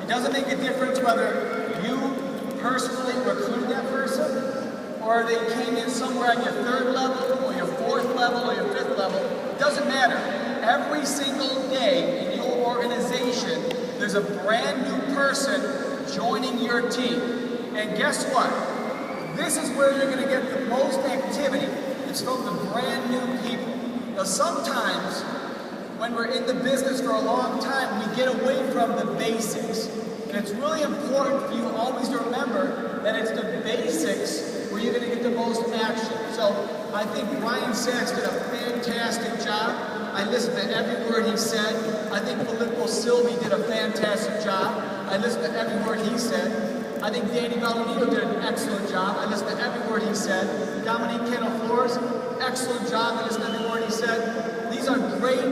It doesn't make a difference whether you personally recruited that person or they came in somewhere on your 3rd level or your 4th level or your 5th level. It doesn't matter. Every single day in your organization, there's a brand new person joining your team. And guess what? This is where you're going to get the most activity. It's from the brand new people. Now sometimes, when we're in the business for a long time, we get away from the basics. And it's really important for you always to remember that it's the basics where you're going to get the most action. So I think Ryan Sachs did a fantastic job. I listened to every word he said. I think Filippo Silvi did a fantastic job. I listened to every word he said. I think Danny Valentino did an excellent job. I listened to every word he said. Dominique Canoflores, excellent job. I listened to every word he said. These are great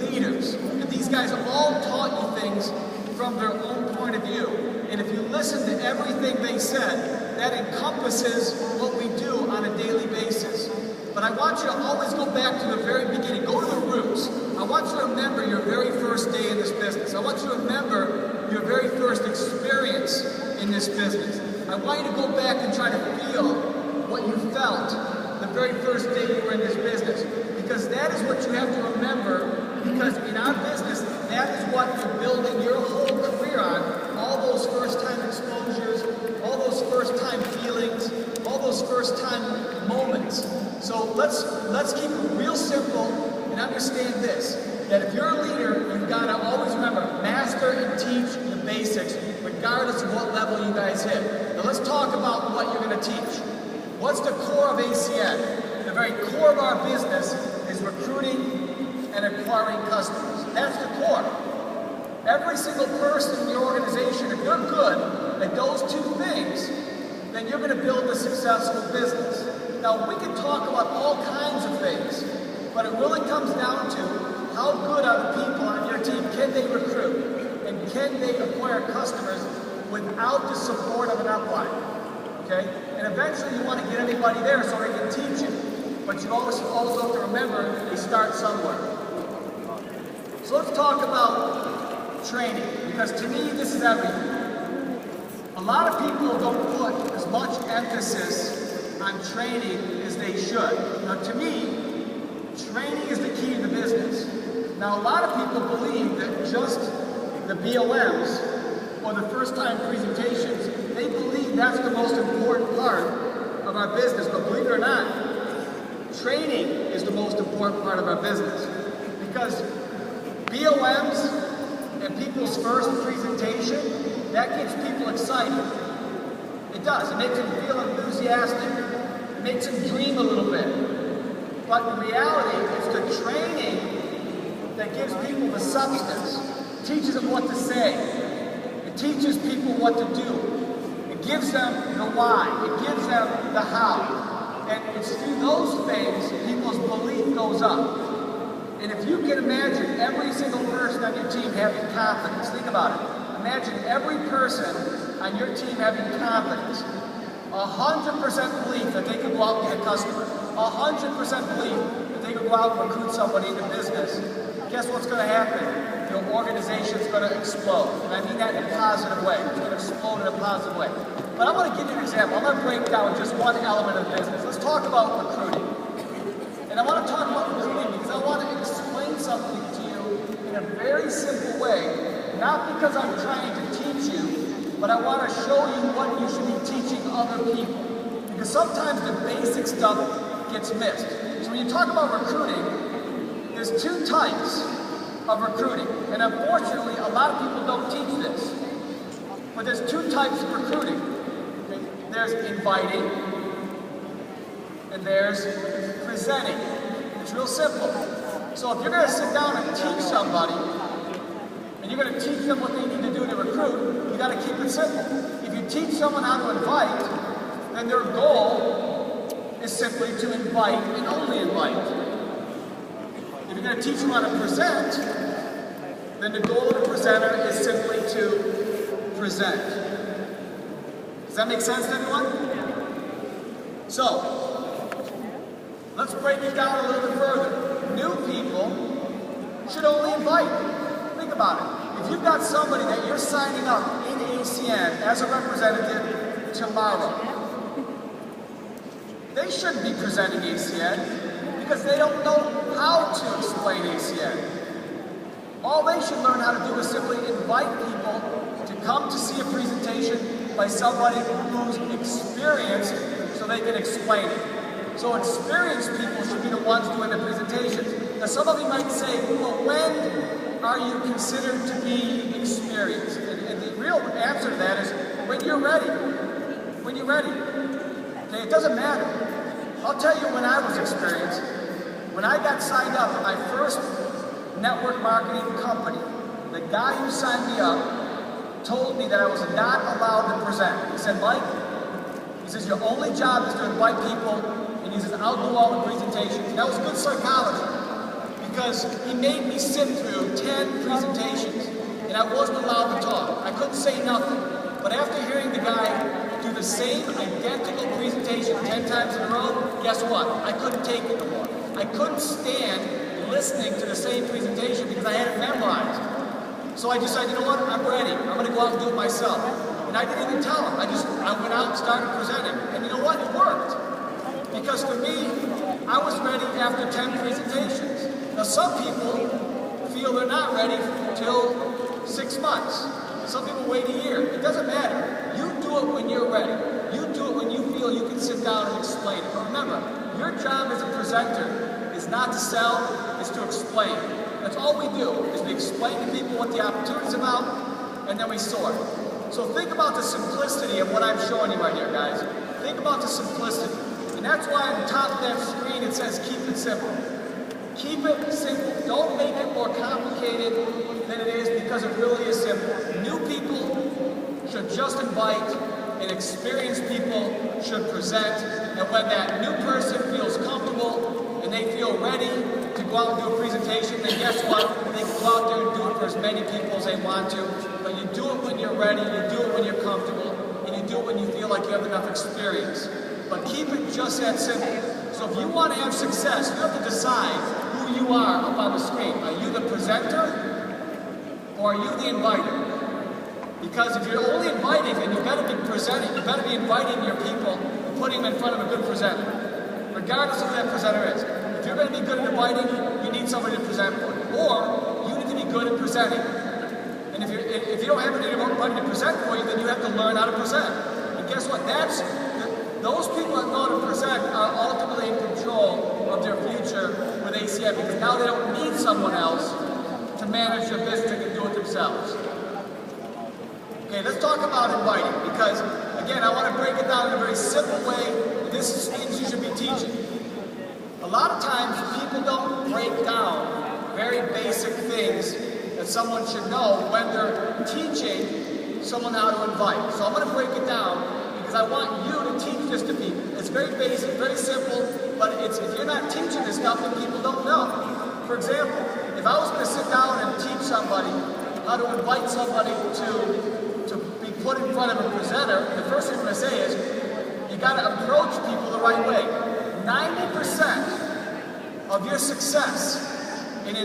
leaders. And these guys all taught you things from their own point of view. And if you listen to everything they said, that encompasses what we do on a daily basis. But I want you to always go back to the very beginning. Go to the roots. I want you to remember your very first day in this business. I want you to remember your very first experience in this business. I want you to go back and try to feel what you felt the very first day you were in this business. Because that is what you have to remember. Because in our business, that is what you're building your whole career on. All those first-time exposures, all those first-time feelings, all those first-time moments. So let's keep it real simple and understand this, that if you're a leader, you've got to always remember, master and teach the basics, regardless of what level you guys hit. Now let's talk about what you're going to teach. What's the core of ACN? The very core of our business is recruiting and acquiring customers. That's the core. Every single person in your organization, if you're good at those two things, then you're going to build a successful business. Now, we can talk about all kinds of things, but it really comes down to how good are the people on your team? Can they recruit? And can they acquire customers without the support of an upline? Okay? And eventually you want to get everybody there so they can teach you. But you always have to remember, they start somewhere. So let's talk about training, because to me, this is everything. A lot of people don't put as much emphasis on training as they should. Now to me, training is the key to the business. Now a lot of people believe that just the BOMs or the first-time presentations, they believe that's the most important part of our business. But believe it or not, training is the most important part of our business. Because BOMs and people's first presentation, that gets people excited. It does. It makes them feel enthusiastic. It makes them dream a little bit. But in reality, it's the training that gives people the substance. It teaches them what to say. It teaches people what to do. It gives them the why. It gives them the how. And it's through those things people's belief goes up. And if you can imagine every single person on your team having confidence, think about it. Imagine every person on your team having confidence. 100% belief that they can go out and get a customer. 100% belief that they can go out and recruit somebody into business. Guess what's going to happen? Your organization is going to explode. And I mean that in a positive way. It's going to explode in a positive way. But I want to give you an example. I'm going to break down just one element of the business. Let's talk about recruiting. And I want to talk about recruiting because I want to explain something to you in a very simple way. Not because I'm trying to teach you, but I want to show you what you should be teaching other people. Because sometimes the basic stuff gets missed. So when you talk about recruiting, there's two types of recruiting. And unfortunately, a lot of people don't teach this. But there's two types of recruiting. Okay? There's inviting, and there's presenting. It's real simple. So if you're going to sit down and teach somebody, and you're going to teach them what they need to do to recruit, you got to keep it simple. If you teach someone how to invite, then their goal is simply to invite and only invite. If you're going to teach them how to present, then the goal of the presenter is simply to present. Does that make sense to everyone? So, let's break it down a little bit further. New people should only invite. Think about it. if you've got somebody that you're signing up in ACN as a representative tomorrow, they shouldn't be presenting ACN because they don't know how to explain ACN. All they should learn how to do is simply invite people to come to see a presentation by somebody who's experienced so they can explain it. So experienced people should be the ones doing the presentations. Now some of you might say, well, when are you considered to be experienced? And the real answer to that is when you're ready. When you're ready. Okay, it doesn't matter. I'll tell you when I was experienced. When I got signed up at my first network marketing company, the guy who signed me up told me that I was not allowed to present. He said, Mike, he says, your only job is to invite people, and he says, I'll do all the presentations. And that was good psychology, because he made me sit through 10 presentations, and I wasn't allowed to talk. I couldn't say nothing. But after hearing the guy do the same identical presentation 10 times in a row, guess what? I couldn't take it no more. I couldn't stand listening to the same presentation because I had it memorized. So I decided, you know what, I'm ready. I'm going to go out and do it myself. And I didn't even tell him. I went out and started presenting. And you know what, it worked. Because for me, I was ready after 10 presentations. Now some people feel they're not ready until 6 months. Some people wait a year. It doesn't matter. You do it when you're ready. You do it when you feel you can sit down and explain it. But remember, your job as a presenter is not to sell, it's to explain. That's all we do, is we explain to people what the opportunity is about, and then we sort. So think about the simplicity of what I'm showing you right here, guys. Think about the simplicity. And that's why on the top of that screen it says keep it simple. Keep it simple. Don't make it more complicated than it is, because it really is simple. New people should just invite, and experienced people should present. And when that new person feels comfortable and they feel ready to go out and do a presentation, then guess what? They can go out there and do it for as many people as they want to. But you do it when you're ready, you do it when you're comfortable, and you do it when you feel like you have enough experience. But keep it just that simple. So if you want to have success, you have to decide who you are up on the screen. Are you the presenter, or are you the inviter? Because if you're only inviting, then you better be presenting, you better be inviting your people and putting them in front of a good presenter, regardless of who that presenter is. If you're going to be good at inviting, you need somebody to present for you. Or you need to be good at presenting. And if you don't have anybody to present for you, then you have to learn how to present. And guess what? Those people that know how to present are ultimately in control of their future with ACN, because now they don't need someone else to manage their business, they can do it themselves. Okay, let's talk about inviting, because, again, I want to break it down in a very simple way. This is things you should be teaching. A lot of times, people don't break down very basic things that someone should know when they're teaching someone how to invite. So I'm going to break it down, because I want you to teach this to people. It's very basic, very simple, but if you're not teaching this stuff, then people don't know. For example, if I was going to sit down and teach somebody how to invite somebody to be put in front of a presenter, the first thing I'm going to say is, you got to approach people the right way. 90% of your success in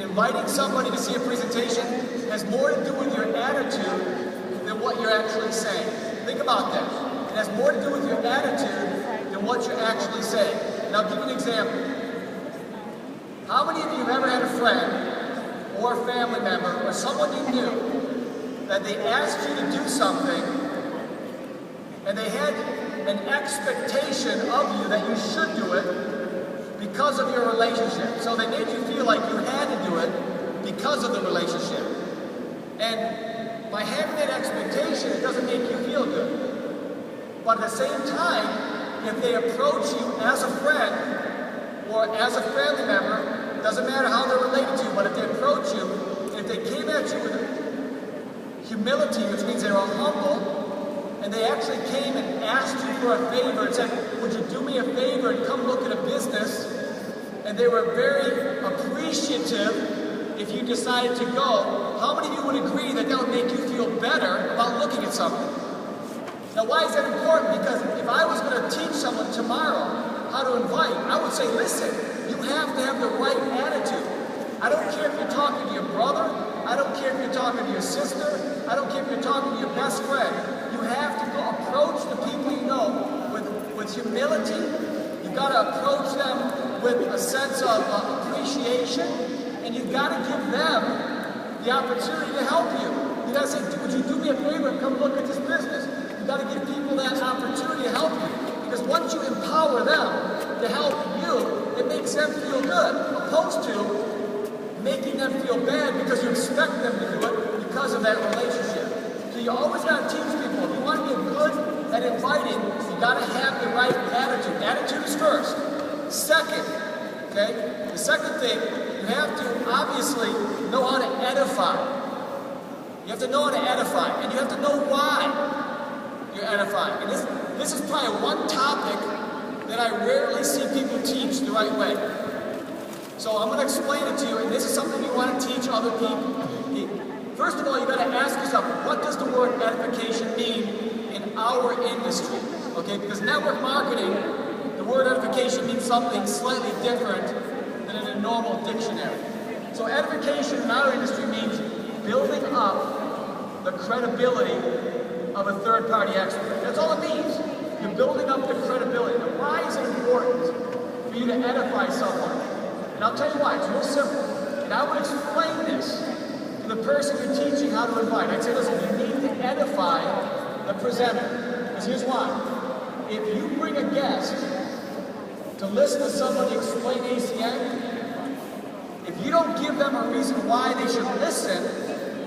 inviting somebody to see a presentation has more to do with your attitude than what you're actually saying. Think about that. It has more to do with your attitude than what you're actually saying. And I'll give you an example. How many of you have ever had a friend or a family member or someone you knew that they asked you to do something and they had an expectation of you that you should do it because of your relationship? So they made you feel like you had to do it because of the relationship. And by having that expectation, it doesn't make you feel good. But at the same time, if they approach you as a friend or as a family member, it doesn't matter how they're related to you, but if they approach you, if they came at you with humility, which means they were humble, and they actually came and asked you for a favor and said, would you do me a favor and come look at a business? And they were very appreciative if you decided to go. How many of you would agree that that would make you feel better about looking at something? Now, why is that important? Because if I was going to teach someone tomorrow how to invite, I would say, listen, you have to have the right attitude. I don't care if you're talking to your brother, I I don't care if you're talking to your sister, I don't care if you're talking to your best friend, you have to go approach the people you know with humility. You've got to approach them with a sense of appreciation, and you've got to give them the opportunity to help you. You got to say, would you do me a favor and come look at this business? You've got to give people that opportunity to help you. Because once you empower them to help you, it makes them feel good, opposed to making them feel bad because you expect them to do it because of that relationship. So you always got to teach people, if you want to get good at inviting, you got to have the right attitude. Attitude is first. Second, okay, the second thing, you have to obviously know how to edify. You have to know how to edify, and you have to know why you're edifying. And this is probably one topic that I rarely see people teach the right way. So I'm going to explain it to you, and this is something you want to teach other people. First of all, you got to ask yourself, what does the word edification mean in our industry? Okay, because network marketing, the word edification means something slightly different than in a normal dictionary. So edification in our industry means building up the credibility of a third-party expert. That's all it means. You're building up the credibility. Now, why is it important for you to edify someone? And I'll tell you why. It's real simple. And I would explain this to the person you're teaching how to invite. I'd say, listen, you need to edify the presenter. Because here's why. If you bring a guest to listen to somebody explain ACN, if you don't give them a reason why they should listen,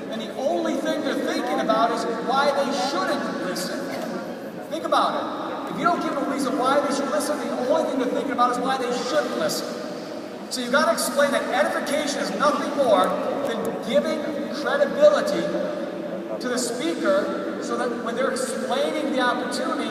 then the only thing they're thinking about is why they shouldn't listen. Think about it. If you don't give them a reason why they should listen, the only thing they're thinking about is why they shouldn't listen. So you've got to explain that edification is nothing more than giving credibility to the speaker so that when they're explaining the opportunity,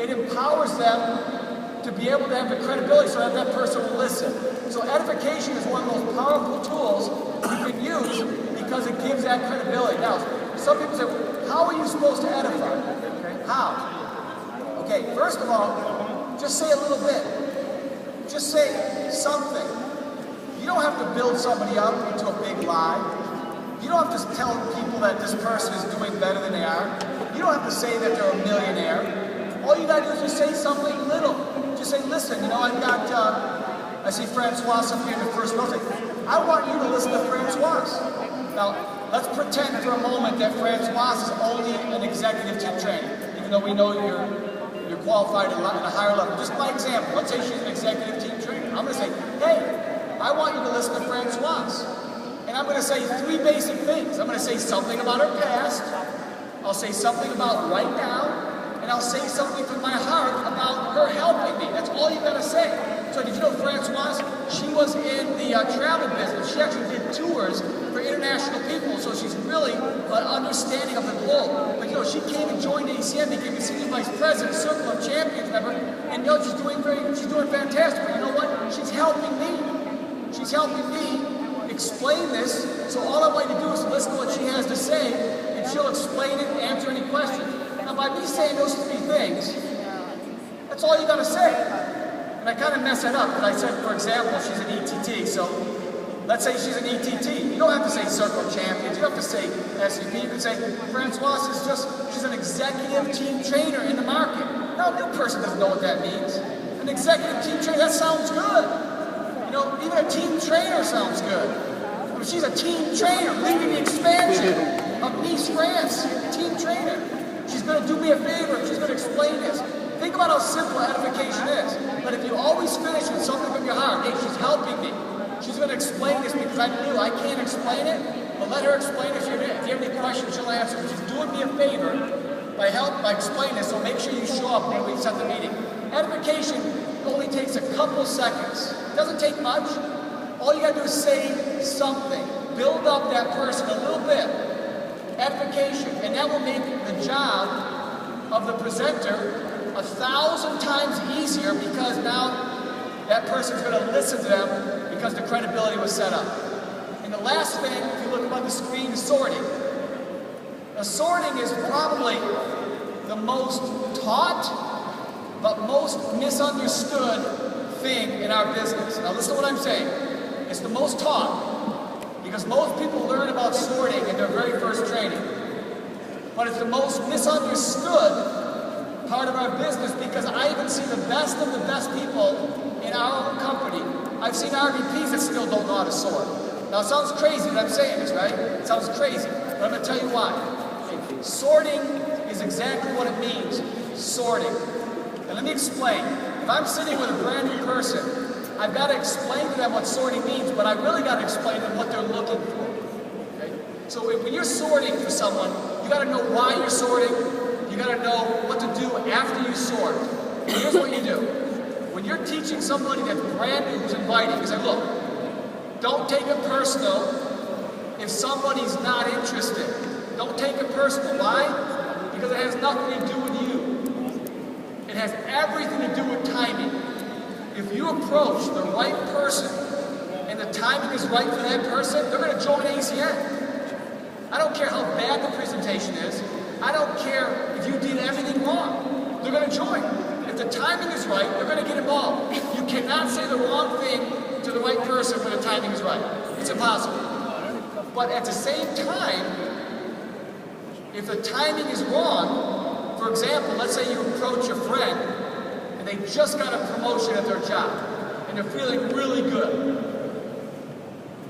it empowers them to be able to have the credibility so that that person will listen. So edification is one of the most powerful tools you can use because it gives that credibility. Now, some people say, well, how are you supposed to edify? Okay, how? Okay, first of all, just say a little bit. Just say something. You don't have to build somebody up into a big lie. You don't have to tell people that this person is doing better than they are. You don't have to say that they're a millionaire. All you got to do is just say something little. Just say, listen, you know, I've got, I see Francois up here in the first row. I want you to listen to Francois. Now, let's pretend for a moment that Francois is only an executive team trainer, even though we know you're qualified at a higher level. Just by example, let's say she's an executive team trainer. I'm going to say, hey, I want you to listen to Francois. And I'm going to say three basic things. I'm going to say something about her past. I'll say something about right now. And I'll say something from my heart about her helping me. That's all you got to say. So did you know Francoise, she was in the travel business. She actually did tours for international people, so she's really an understanding of the globe. But you know, she came and joined ACN, became the senior vice president, Circle of Champions member, and you know, she's doing fantastic. But you know what? She's helping me. She's helping me explain this. So all I want you to do is listen to what she has to say, and she'll explain it and answer any questions. Now, by me saying those three things, that's all you got to say. And I kind of mess it up, because I said, for example, she's an ETT. So let's say she's an ETT. You don't have to say Circle of Champions. You don't have to say SCP. You can say Francoise is she's an executive team trainer in the market. Now, a new person doesn't know what that means. An executive team trainer, that sounds good. You know, even a team trainer sounds good. I mean, she's a team trainer leading the expansion of Nice, France. Team trainer. She's going to do me a favor. She's going to explain this. Think about how simple edification is. But if you always finish with something from your heart, hey, she's helping me. She's going to explain this because I knew I can't explain it, but let her explain it. If you have any questions, she'll answer. She's doing me a favor by explaining this, so make sure you show up when we set the meeting. Edification only takes a couple seconds. It doesn't take much. All you got to do is say something. Build up that person a little bit. Edification, and that will make the job of the presenter 1,000 times easier, because now that person's going to listen to them because the credibility was set up. And the last thing, if you look up on the screen, is sorting. Now, sorting is probably the most taught but most misunderstood thing in our business. Now listen to what I'm saying. It's the most taught. Because most people learn about sorting in their very first training. But it's the most misunderstood part of our business, because I even see the best of the best people in our own company. I've seen RVPs that still don't know how to sort. Now it sounds crazy that I'm saying this, right? It sounds crazy, but I'm going to tell you why. Sorting is exactly what it means, sorting. And let me explain. If I'm sitting with a brand new person, I've got to explain to them what sorting means, but I really got to explain to them what they're looking for. Okay? So when you're sorting for someone, you got to know why you're sorting. You got to know what to do after you sort. And here's what you do. When you're teaching somebody that's brand new, who's inviting, you say, look, don't take it personal if somebody's not interested. Don't take it personal. Why? Because it has nothing to do with you. It has everything to do with timing. If you approach the right person and the timing is right for that person, they're going to join ACN. I don't care how bad the presentation is. I don't care if you did everything wrong. They're going to join. If the timing is right, they're going to get involved. You cannot say the wrong thing to the right person when the timing is right. It's impossible. But at the same time, if the timing is wrong, for example, let's say you approach a friend and they just got a promotion at their job and they're feeling really good.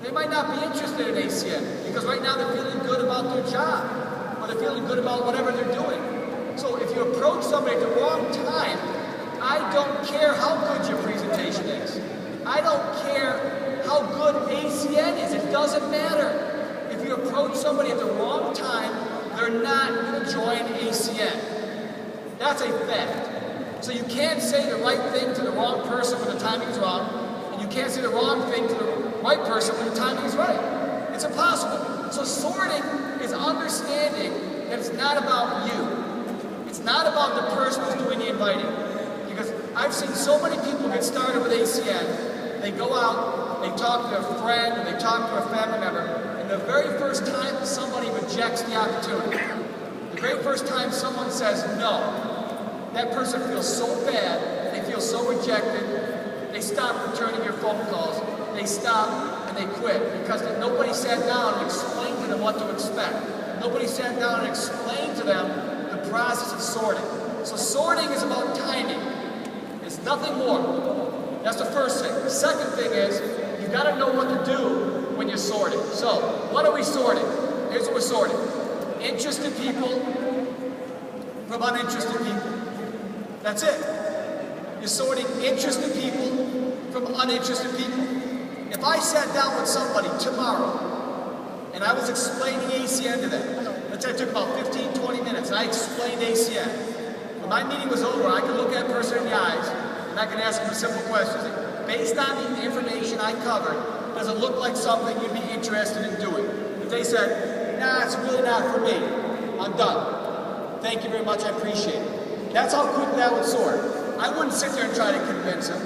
They might not be interested in ACN because right now they're feeling good about their job or they're feeling good about whatever they're doing. So if you approach somebody at the wrong time, I don't care how good your presentation is. I don't care how good ACN is. It doesn't matter. If you approach somebody at the wrong time, they're not going to join ACN. That's a fact. So you can't say the right thing to the wrong person when the timing is wrong, and you can't say the wrong thing to the right person when the timing is right. It's impossible. So sorting is understanding that it's not about you. It's not about the person who's doing the inviting. Because I've seen so many people get started with ACN, they go out, they talk to a friend, or they talk to a family member, and the very first time somebody rejects the opportunity, the very first time someone says no, that person feels so bad, they feel so rejected, they stop returning your phone calls, they stop and they quit, because nobody sat down and explained to them what to expect. Nobody sat down and explained to them the process of sorting. So sorting is about timing. It's nothing more. That's the first thing. The second thing is, you've got to know what to do when you're sorting. So, what are we sorting? Here's what we're sorting. Interested people from uninterested people. That's it. You're sorting interested people from uninterested people. If I sat down with somebody tomorrow and I was explaining ACN to them, let's say it took about 15, 20 minutes, and I explained ACN. When my meeting was over, I could look that person in the eyes and I could ask them a simple question. Based on the information I covered, does it look like something you'd be interested in doing? If they said, nah, it's really not for me, I'm done. Thank you very much, I appreciate it. That's how quickly I would sort. I wouldn't sit there and try to convince them.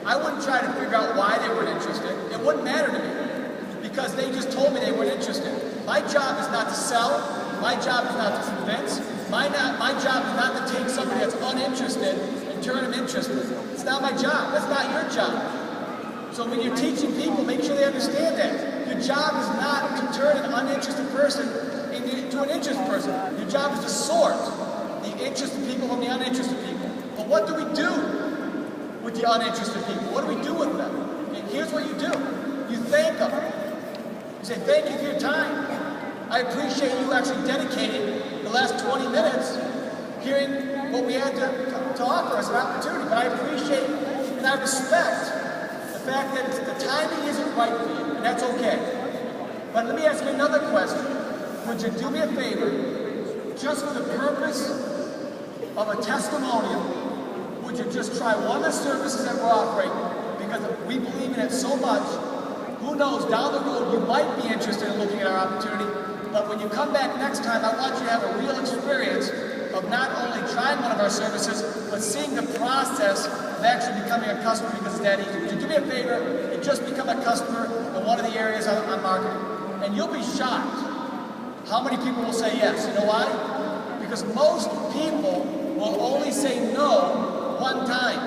I wouldn't try to figure out why they weren't interested. It wouldn't matter to me, because they just told me they weren't interested. My job is not to sell. My job is not to convince. My job is not to take somebody that's uninterested and turn them interested. It's not my job. That's not your job. So when you're teaching people, make sure they understand that. Your job is not to turn an uninterested person into an interested person. Your job is to sort the interested people from the uninterested people. But what do we do with the uninterested people? What do we do with them? And here's what you do. You thank them. You say, thank you for your time. I appreciate you actually dedicating the last 20 minutes hearing what we had to offer as an opportunity. But I appreciate and I respect the fact that the timing isn't right for you, and that's okay. But let me ask you another question. Would you do me a favor, just for the purpose of a testimonial, would you just try one of the services that we're offering, because we believe in it so much. Who knows, down the road you might be interested in looking at our opportunity, but when you come back next time, I want you to have a real experience of not only trying one of our services, but seeing the process of actually becoming a customer, because it's that easy. Would you do me a favor and just become a customer in one of the areas I'm marketing? And you'll be shocked how many people will say yes. You know why? Because most people will only say no one time.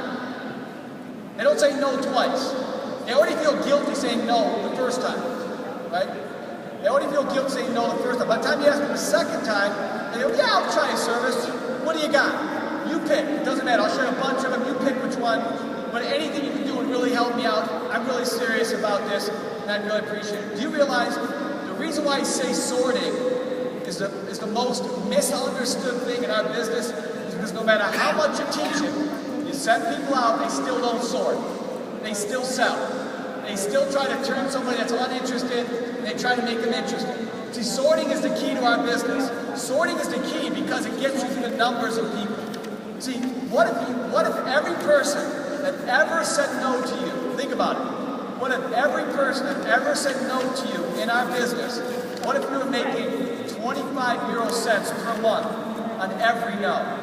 They don't say no twice. They already feel guilty saying no the first time, right? They already feel guilt saying no the first time. By the time you ask them the second time, they go, yeah, I'll try a service. What do you got? You pick. It doesn't matter. I'll share a bunch of them. You pick which one. But anything you can do would really help me out. I'm really serious about this, and I'd really appreciate it. Do you realize the reason why I say sorting is the most misunderstood thing in our business is because no matter how much you teach them, you send people out, they still don't sort. They still sell. They still try to turn somebody that's uninterested, and they try to make them interested. See, sorting is the key to our business. Sorting is the key because it gets you to the numbers of people. See, what if every person that ever said no to you, think about it, what if every person that ever said no to you in our business, what if we were making 25 euro cents per month on every no?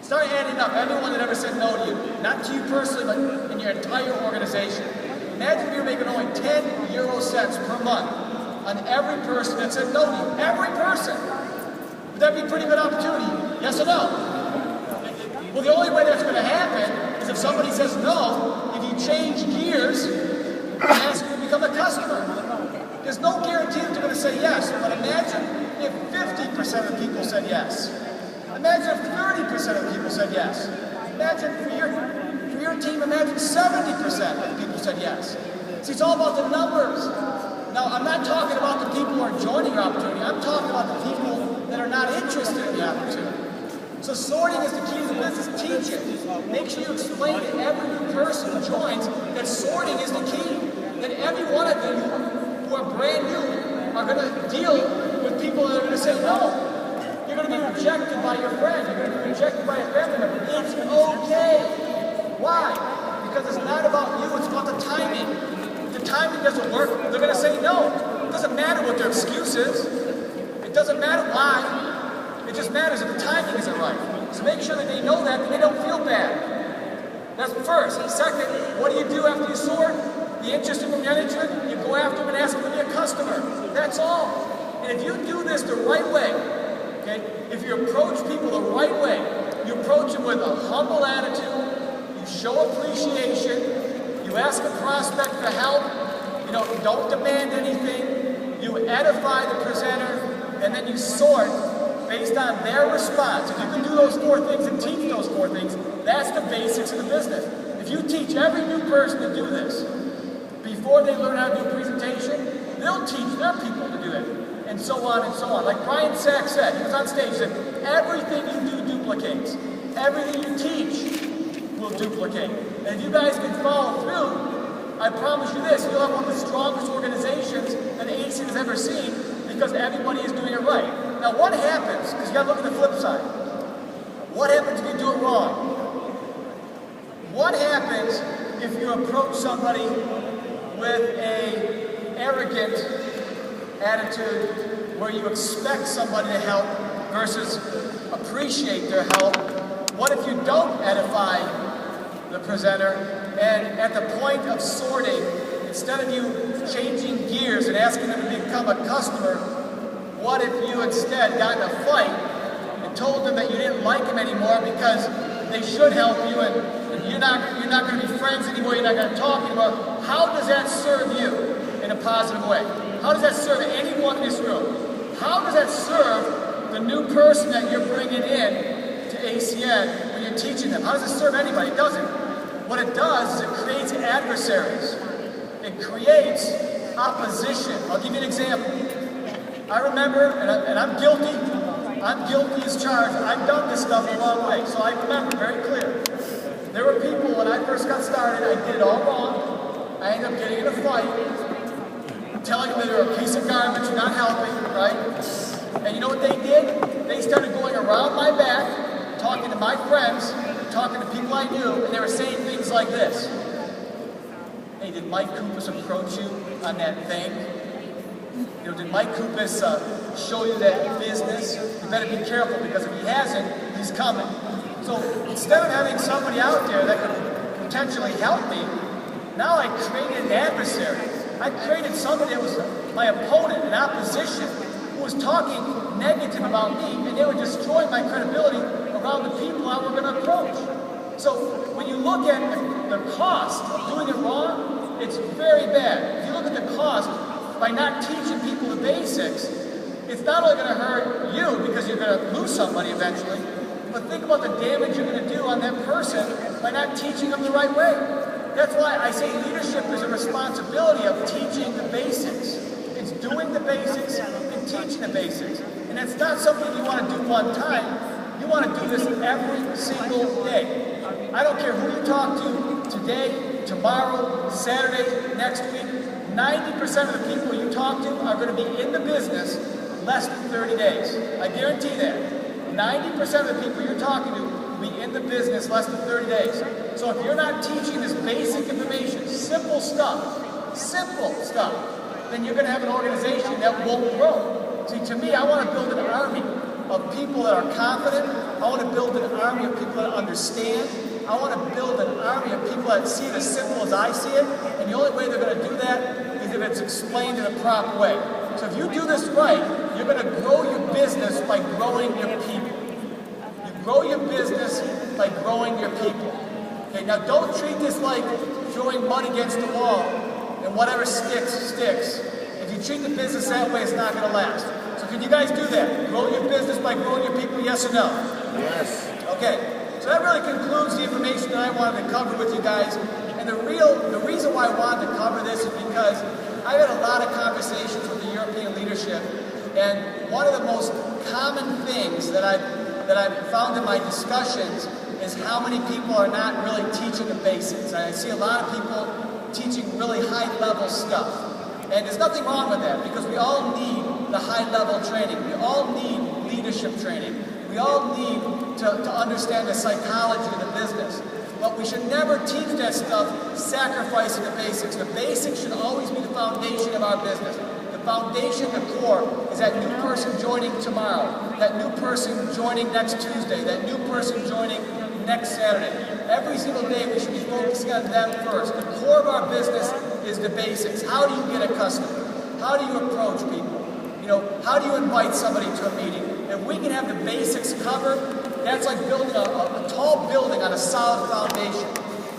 Start adding up everyone that ever said no to you, not to you personally, but in your entire organization. Imagine if you were making only 10 euro cents per month on every person that said no to you. Every person. Would that be a pretty good opportunity? Yes or no? Well, the only way that's going to happen is if somebody says no, if you change gears and ask them to become a customer. There's no guarantee that they're going to say yes, but imagine if 50% of people said yes. Imagine if 30% of people said yes. Imagine for your team, imagine 70% of people said yes. See, it's all about the numbers. Now, I'm not talking about the people who are joining your opportunity. I'm talking about the people that are not interested in the opportunity. So sorting is the key to the business. Teach it. Make sure you explain to every new person who joins that sorting is the key. That every one of you who are brand new are going to deal with people that are going to say no. You're going to be rejected by your friend. You're going to be rejected by a family member. It's okay. Why? Because it's not about you. It's about the timing. If the timing doesn't work, they're going to say no. It doesn't matter what their excuse is. It doesn't matter why. It just matters if the timing isn't right. So make sure that they know that and they don't feel bad. That's first. Second, what do you do after you sort? The interested from the uninterested, you go after them and ask them to be a customer. That's all. And if you do this the right way, okay, if you approach people the right way, you approach them with a humble attitude, you show appreciation, you ask a prospect for help, you don't demand anything, you edify the presenter, and then you sort based on their response. If you can do those four things and teach those four things, that's the basics of the business. If you teach every new person to do this, before they learn how to do a presentation, they'll teach their people to do it, and so on and so on. Like Brian Sachs said, he was on stage, he said, everything you do duplicates. Everything you teach will duplicate. And if you guys can follow through, I promise you this, you'll have one of the strongest organizations that AC has ever seen because everybody is doing it right. Now what happens, because you got to look at the flip side, what happens if you do it wrong? What happens if you approach somebody with an arrogant attitude where you expect somebody to help versus appreciate their help? What if you don't edify the presenter and at the point of sorting, instead of you changing gears and asking them to become a customer, what if you instead got in a fight and told them that you didn't like them anymore because they should help you and you're not going to be friends anymore, you're not going to talk anymore? How does that serve you in a positive way? How does that serve anyone in this room? How does that serve the new person that you're bringing in to ACN when you're teaching them? How does it serve anybody? It doesn't. What it does is it creates adversaries. It creates opposition. I'll give you an example. I remember, and I'm guilty as charged. I've done this stuff a long way, so I remember very clear. There were people, when I first got started, I did it all wrong. I ended up getting in a fight, telling them that they're a piece of garbage, not helping, right? And you know what they did? They started going around my back, talking to my friends, talking to people I knew, and they were saying things like this. Hey, did Mike Cupisz approach you on that thing? Did Mike Cupisz show you that business? You better be careful because if he hasn't, he's coming. So instead of having somebody out there that could potentially help me, now I created an adversary. I created somebody that was my opponent, an opposition, who was talking negative about me, and they were destroying my credibility around the people I were going to approach. So when you look at the cost of doing it wrong, it's very bad. If you look at the cost, by not teaching people the basics, it's not only going to hurt you because you're going to lose somebody eventually, but think about the damage you're going to do on that person by not teaching them the right way. That's why I say leadership is a responsibility of teaching the basics. It's doing the basics and teaching the basics. And it's not something you want to do one time. You want to do this every single day. I don't care who you talk to today, tomorrow, Saturday, next week. 90% of the people you talk to are going to be in the business less than 30 days. I guarantee that. 90% of the people you're talking to will be in the business less than 30 days. So if you're not teaching this basic information, simple stuff, then you're going to have an organization that won't grow. See, to me, I want to build an army of people that are confident. I want to build an army of people that understand. I want to build an army of people that see it as simple as I see it. And the only way they're going to do that is if it's explained in a proper way. So if you do this right, you're going to grow your business by growing your people. You grow your business by growing your people. Okay, now don't treat this like throwing mud against the wall and whatever sticks, sticks. If you treat the business that way, it's not going to last. So can you guys do that? Grow your business by growing your people, yes or no? Yes. Okay, so that really concludes the information that I wanted to cover with you guys. And the reason why I wanted to cover this is because I've had a lot of conversations with the European leadership, and one of the most common things that I've found in my discussions is how many people are not really teaching the basics. I see a lot of people teaching really high-level stuff. And there's nothing wrong with that, because we all need the high-level training. We all need leadership training. We all need to understand the psychology of the business. But we should never teach that stuff sacrificing the basics. The basics should always be the foundation of our business. The foundation, the core, is that new person joining tomorrow, that new person joining next Tuesday, that new person joining next Saturday. Every single day we should be focusing on them first. The core of our business is the basics. How do you get a customer? How do you approach people? You know, how do you invite somebody to a meeting? If we can have the basics covered, that's like building a tall building on a solid foundation.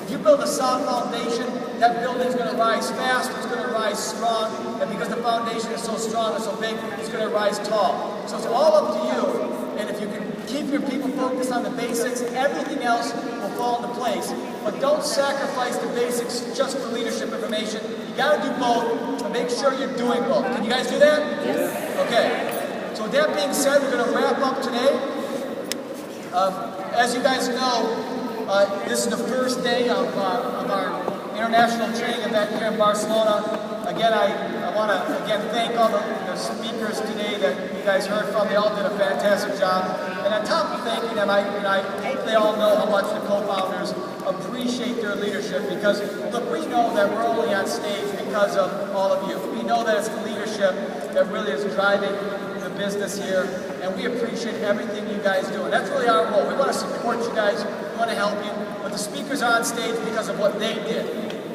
If you build a solid foundation, that building is going to rise fast, it's going to rise strong, and because the foundation is so strong and so big, it's going to rise tall. So it's all up to you, and if you can keep your people focused on the basics, everything else will fall into place. But don't sacrifice the basics just for leadership information. You got to do both, but make sure you're doing both. Can you guys do that? Yes. Okay. So with that being said, we're going to wrap up today. As you guys know, this is the first day of our international training event here in Barcelona. Again, I want to thank all the speakers today that you guys heard from. They all did a fantastic job. And on top of thanking them, I hope they all know how much the co-founders appreciate their leadership, because, look, we know that we're only on stage because of all of you. We know that it's the leadership that really is driving the business here, and we appreciate everything you guys do. And that's really our role. We want to support you guys, we want to help you, but the speakers are on stage because of what they did.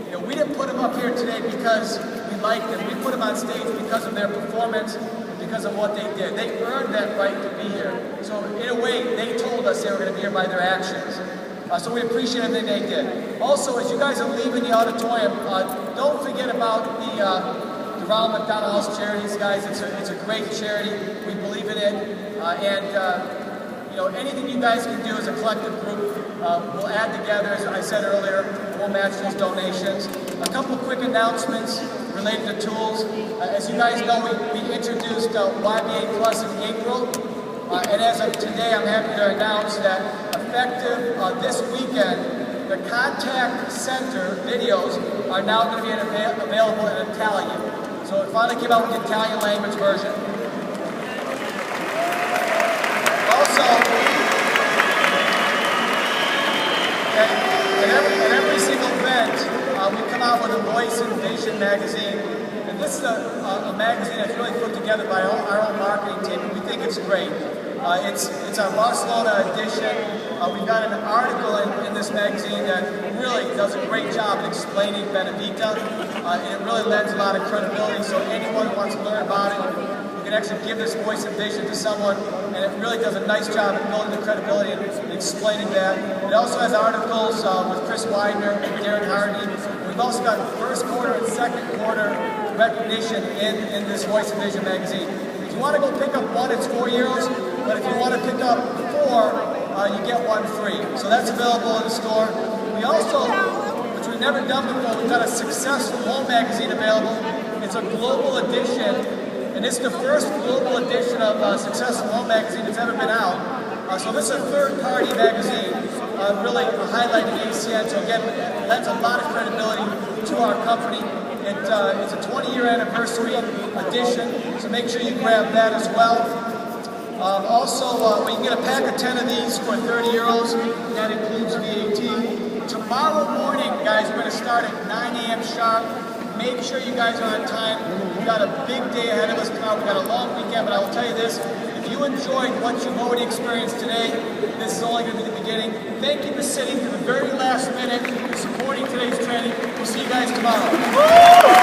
You know, we didn't put them up here today because we liked them. We put them on stage because of their performance, because of what they did. They earned that right to be here. So in a way, they told us they were going to be here by their actions. So we appreciate everything they did. Also, as you guys are leaving the auditorium, don't forget about the Ronald McDonald House Charities, guys. It's a great charity. We believe in it. You know, anything you guys can do as a collective group, we'll add together, as I said earlier, we'll match those donations. A couple quick announcements related to tools. As you guys know, we introduced YBA Plus in April. And as of today, I'm happy to announce that effective this weekend, the contact center videos are now going to be available in Italian. So it finally came out with the Italian language version. Also, at every single event, we come out with a Voice and Vision magazine. And this is a magazine that's really put together by our own marketing team, and we think it's great. It's our Barcelona edition. We've got an article in this magazine that really does a great job in explaining Benevita. It really lends a lot of credibility, so anyone who wants to learn about it, you can actually give this Voice and Vision to someone, and it really does a nice job of building the credibility and explaining that. It also has articles with Chris Widener and Darren Hardy. We've also got first quarter and second quarter recognition in this Voice of Vision magazine. If you want to go pick up one, it's €4, but if you want to pick up 4, you get one free. So that's available in the store. We also, which we've never done before, we've got a Successful Home magazine available. It's a global edition, and it's the first global edition of Successful Home magazine that's ever been out. So this is a third-party magazine, really highlighting ACN. So again, lends a lot of credibility to our company. It's a 20-year anniversary edition, so make sure you grab that as well. Also, we can get a pack of 10 of these for €30. That includes VAT. Tomorrow morning, guys, we're going to start at 9 a.m. sharp. Make sure you guys are on time. We've got a big day ahead of us tomorrow. We've got a long weekend, but I will tell you this. If you enjoyed what you've already experienced today, this is only going to be the beginning. Thank you for sitting to the very last minute, for supporting today's training. We'll see you guys tomorrow.